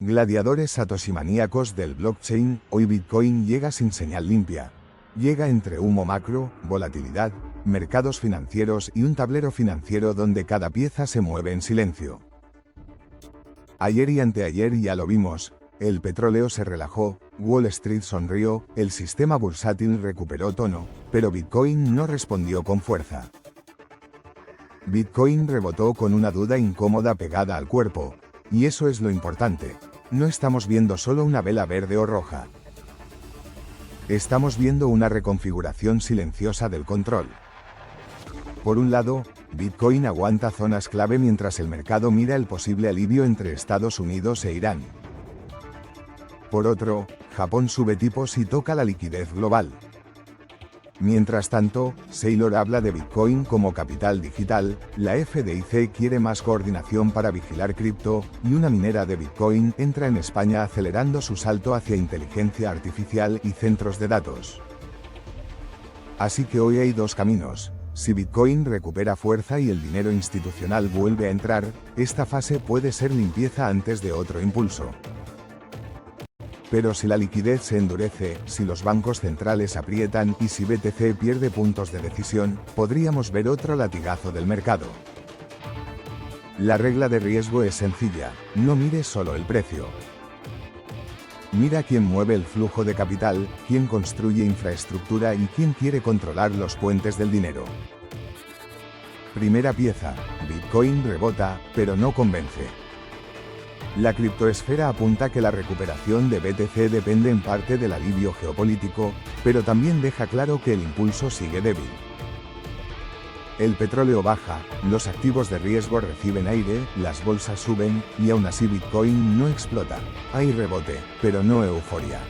Gladiadores satoshi-maníacos del blockchain, hoy Bitcoin llega sin señal limpia. Llega entre humo macro, volatilidad, mercados financieros y un tablero financiero donde cada pieza se mueve en silencio. Ayer y anteayer ya lo vimos, el petróleo se relajó, Wall Street sonrió, el sistema bursátil recuperó tono, pero Bitcoin no respondió con fuerza. Bitcoin rebotó con una duda incómoda pegada al cuerpo, y eso es lo importante. No estamos viendo solo una vela verde o roja. Estamos viendo una reconfiguración silenciosa del control. Por un lado, Bitcoin aguanta zonas clave mientras el mercado mira el posible alivio entre Estados Unidos e Irán. Por otro, Japón sube tipos y toca la liquidez global. Mientras tanto, Saylor habla de Bitcoin como capital digital, la FDIC quiere más coordinación para vigilar cripto, y una minera de Bitcoin entra en España acelerando su salto hacia inteligencia artificial y centros de datos. Así que hoy hay dos caminos. Si Bitcoin recupera fuerza y el dinero institucional vuelve a entrar, esta fase puede ser limpieza antes de otro impulso. Pero si la liquidez se endurece, si los bancos centrales aprietan y si BTC pierde puntos de decisión, podríamos ver otro latigazo del mercado. La regla de riesgo es sencilla, no mires solo el precio. Mira quién mueve el flujo de capital, quién construye infraestructura y quién quiere controlar los puentes del dinero. Primera pieza, Bitcoin rebota, pero no convence. La criptoesfera apunta que la recuperación de BTC depende en parte del alivio geopolítico, pero también deja claro que el impulso sigue débil. El petróleo baja, los activos de riesgo reciben aire, las bolsas suben, y aún así Bitcoin no explota. Hay rebote, pero no euforia.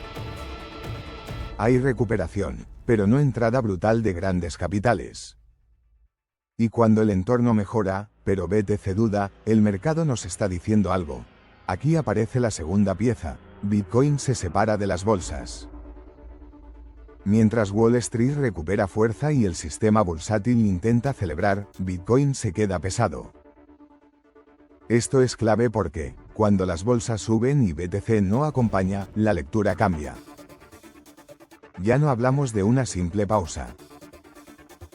Hay recuperación, pero no entrada brutal de grandes capitales. Y cuando el entorno mejora, pero BTC duda, el mercado nos está diciendo algo. Aquí aparece la segunda pieza, Bitcoin se separa de las bolsas. Mientras Wall Street recupera fuerza y el sistema bursátil intenta celebrar, Bitcoin se queda pesado. Esto es clave porque, cuando las bolsas suben y BTC no acompaña, la lectura cambia. Ya no hablamos de una simple pausa.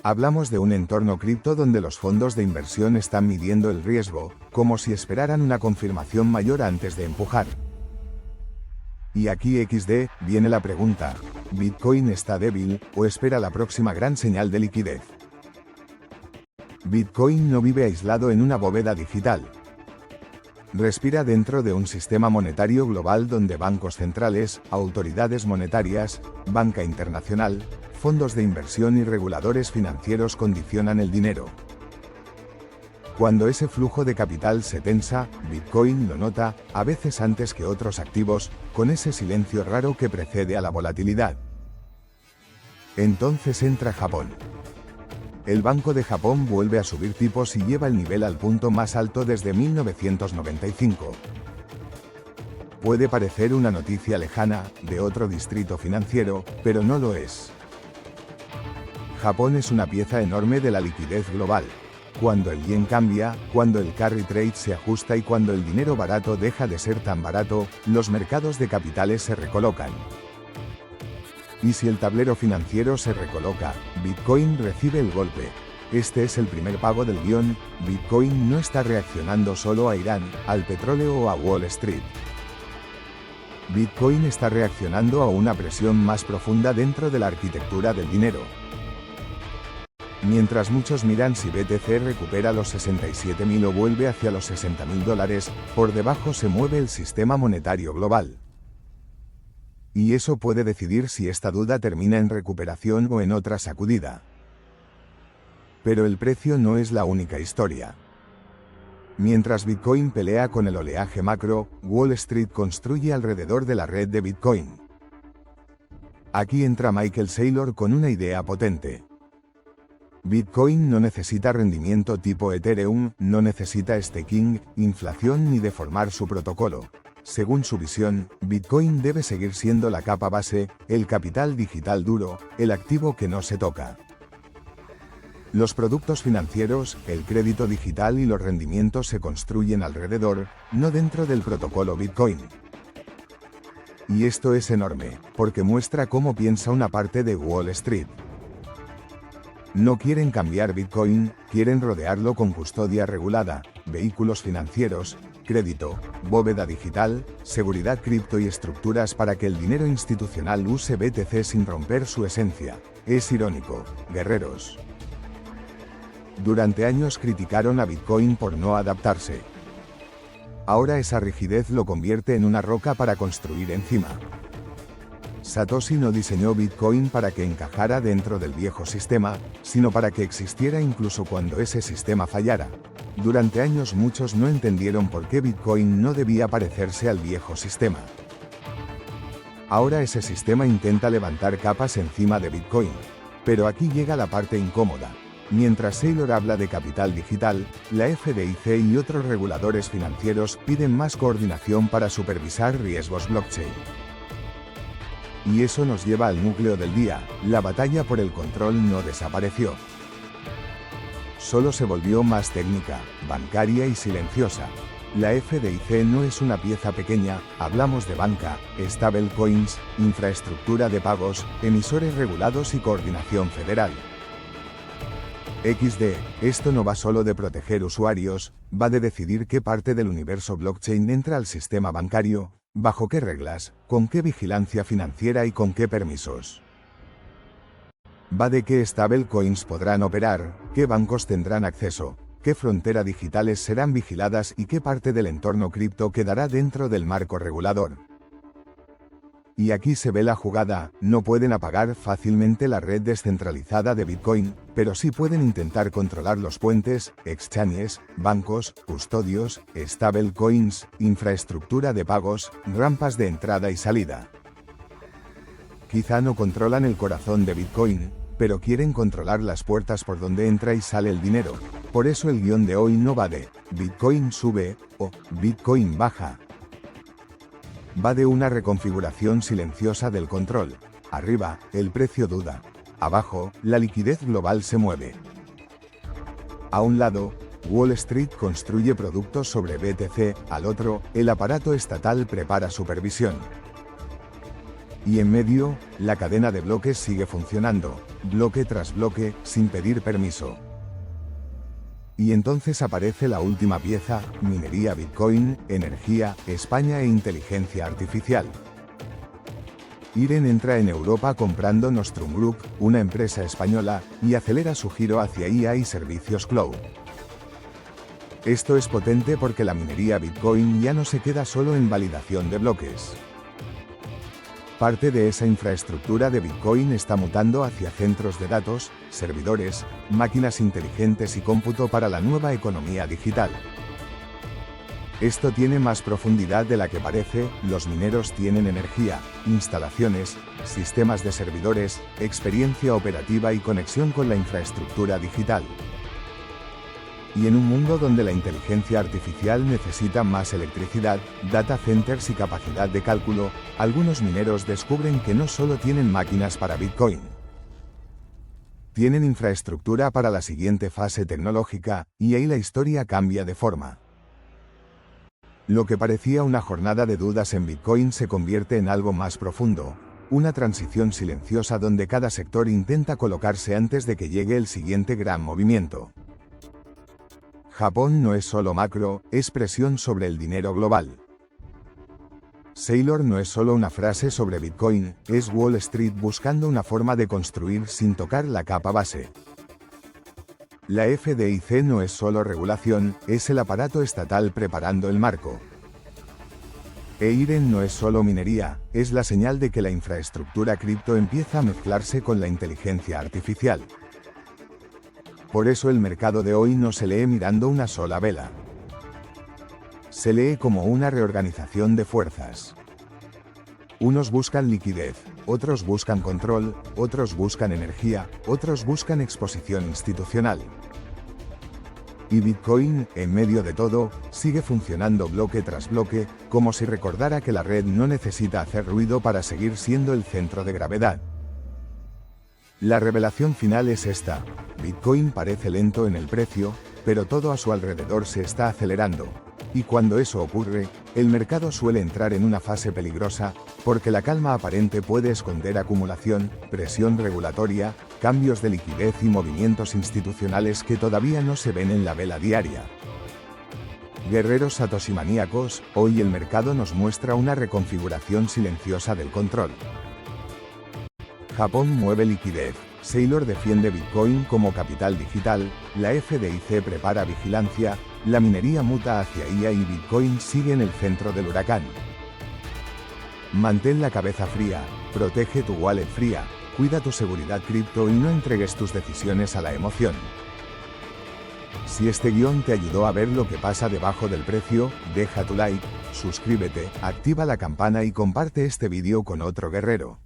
Hablamos de un entorno cripto donde los fondos de inversión están midiendo el riesgo, como si esperaran una confirmación mayor antes de empujar. Y aquí XD, viene la pregunta, ¿Bitcoin está débil, o espera la próxima gran señal de liquidez? Bitcoin no vive aislado en una bóveda digital. Respira dentro de un sistema monetario global donde bancos centrales, autoridades monetarias, banca internacional, fondos de inversión y reguladores financieros condicionan el dinero. Cuando ese flujo de capital se tensa, Bitcoin lo nota, a veces antes que otros activos, con ese silencio raro que precede a la volatilidad. Entonces entra Japón. El Banco de Japón vuelve a subir tipos y lleva el nivel al punto más alto desde 1995. Puede parecer una noticia lejana, de otro distrito financiero, pero no lo es. Japón es una pieza enorme de la liquidez global. Cuando el yen cambia, cuando el carry trade se ajusta y cuando el dinero barato deja de ser tan barato, los mercados de capitales se recolocan. Y si el tablero financiero se recoloca, Bitcoin recibe el golpe. Este es el primer pago del guión, Bitcoin no está reaccionando solo a Irán, al petróleo o a Wall Street. Bitcoin está reaccionando a una presión más profunda dentro de la arquitectura del dinero. Mientras muchos miran si BTC recupera los 67.000 o vuelve hacia los $60.000, por debajo se mueve el sistema monetario global. Y eso puede decidir si esta duda termina en recuperación o en otra sacudida. Pero el precio no es la única historia. Mientras Bitcoin pelea con el oleaje macro, Wall Street construye alrededor de la red de Bitcoin. Aquí entra Michael Saylor con una idea potente. Bitcoin no necesita rendimiento tipo Ethereum, no necesita staking, inflación ni deformar su protocolo. Según su visión, Bitcoin debe seguir siendo la capa base, el capital digital duro, el activo que no se toca. Los productos financieros, el crédito digital y los rendimientos se construyen alrededor, no dentro del protocolo Bitcoin. Y esto es enorme, porque muestra cómo piensa una parte de Wall Street. No quieren cambiar Bitcoin, quieren rodearlo con custodia regulada, vehículos financieros, crédito, bóveda digital, seguridad cripto y estructuras para que el dinero institucional use BTC sin romper su esencia. Es irónico, guerreros. Durante años criticaron a Bitcoin por no adaptarse. Ahora esa rigidez lo convierte en una roca para construir encima. Satoshi no diseñó Bitcoin para que encajara dentro del viejo sistema, sino para que existiera incluso cuando ese sistema fallara. Durante años muchos no entendieron por qué Bitcoin no debía parecerse al viejo sistema. Ahora ese sistema intenta levantar capas encima de Bitcoin. Pero aquí llega la parte incómoda. Mientras Saylor habla de capital digital, la FDIC y otros reguladores financieros piden más coordinación para supervisar riesgos blockchain. Y eso nos lleva al núcleo del día, la batalla por el control no desapareció. Solo se volvió más técnica, bancaria y silenciosa. La FDIC no es una pieza pequeña, hablamos de banca, stablecoins, infraestructura de pagos, emisores regulados y coordinación federal. XD, esto no va solo de proteger usuarios, va de decidir qué parte del universo blockchain entra al sistema bancario, bajo qué reglas, con qué vigilancia financiera y con qué permisos. Va de qué stablecoins podrán operar, qué bancos tendrán acceso, qué fronteras digitales serán vigiladas y qué parte del entorno cripto quedará dentro del marco regulador. Y aquí se ve la jugada, no pueden apagar fácilmente la red descentralizada de Bitcoin, pero sí pueden intentar controlar los puentes, exchanges, bancos, custodios, stablecoins, infraestructura de pagos, rampas de entrada y salida. Quizá no controlan el corazón de Bitcoin, pero quieren controlar las puertas por donde entra y sale el dinero. Por eso el guión de hoy no va de Bitcoin sube o Bitcoin baja. Va de una reconfiguración silenciosa del control. Arriba, el precio duda. Abajo, la liquidez global se mueve. A un lado, Wall Street construye productos sobre BTC, al otro, el aparato estatal prepara supervisión. Y en medio, la cadena de bloques sigue funcionando, bloque tras bloque, sin pedir permiso. Y entonces aparece la última pieza, minería Bitcoin, energía, España e inteligencia artificial. Iren entra en Europa comprando Nostrum Group, una empresa española, y acelera su giro hacia IA y servicios cloud. Esto es potente porque la minería Bitcoin ya no se queda solo en validación de bloques. Parte de esa infraestructura de Bitcoin está mutando hacia centros de datos, servidores, máquinas inteligentes y cómputo para la nueva economía digital. Esto tiene más profundidad de la que parece, los mineros tienen energía, instalaciones, sistemas de servidores, experiencia operativa y conexión con la infraestructura digital. Y en un mundo donde la inteligencia artificial necesita más electricidad, data centers y capacidad de cálculo, algunos mineros descubren que no solo tienen máquinas para Bitcoin. Tienen infraestructura para la siguiente fase tecnológica, y ahí la historia cambia de forma. Lo que parecía una jornada de dudas en Bitcoin se convierte en algo más profundo, una transición silenciosa donde cada sector intenta colocarse antes de que llegue el siguiente gran movimiento. Japón no es solo macro, es presión sobre el dinero global. Saylor no es solo una frase sobre Bitcoin, es Wall Street buscando una forma de construir sin tocar la capa base. La FDIC no es solo regulación, es el aparato estatal preparando el marco. Iren no es solo minería, es la señal de que la infraestructura cripto empieza a mezclarse con la inteligencia artificial. Por eso el mercado de hoy no se lee mirando una sola vela. Se lee como una reorganización de fuerzas. Unos buscan liquidez, otros buscan control, otros buscan energía, otros buscan exposición institucional. Y Bitcoin, en medio de todo, sigue funcionando bloque tras bloque, como si recordara que la red no necesita hacer ruido para seguir siendo el centro de gravedad. La revelación final es esta: Bitcoin parece lento en el precio, pero todo a su alrededor se está acelerando. Y cuando eso ocurre, el mercado suele entrar en una fase peligrosa, porque la calma aparente puede esconder acumulación, presión regulatoria, cambios de liquidez y movimientos institucionales que todavía no se ven en la vela diaria. Guerreros satoshimaniacos, hoy el mercado nos muestra una reconfiguración silenciosa del control. Japón mueve liquidez. Saylor defiende Bitcoin como capital digital, la FDIC prepara vigilancia, la minería muta hacia IA y Bitcoin sigue en el centro del huracán. Mantén la cabeza fría, protege tu wallet fría, cuida tu seguridad cripto y no entregues tus decisiones a la emoción. Si este guión te ayudó a ver lo que pasa debajo del precio, deja tu like, suscríbete, activa la campana y comparte este vídeo con otro guerrero.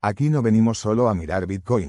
Aquí no venimos solo a mirar Bitcoin.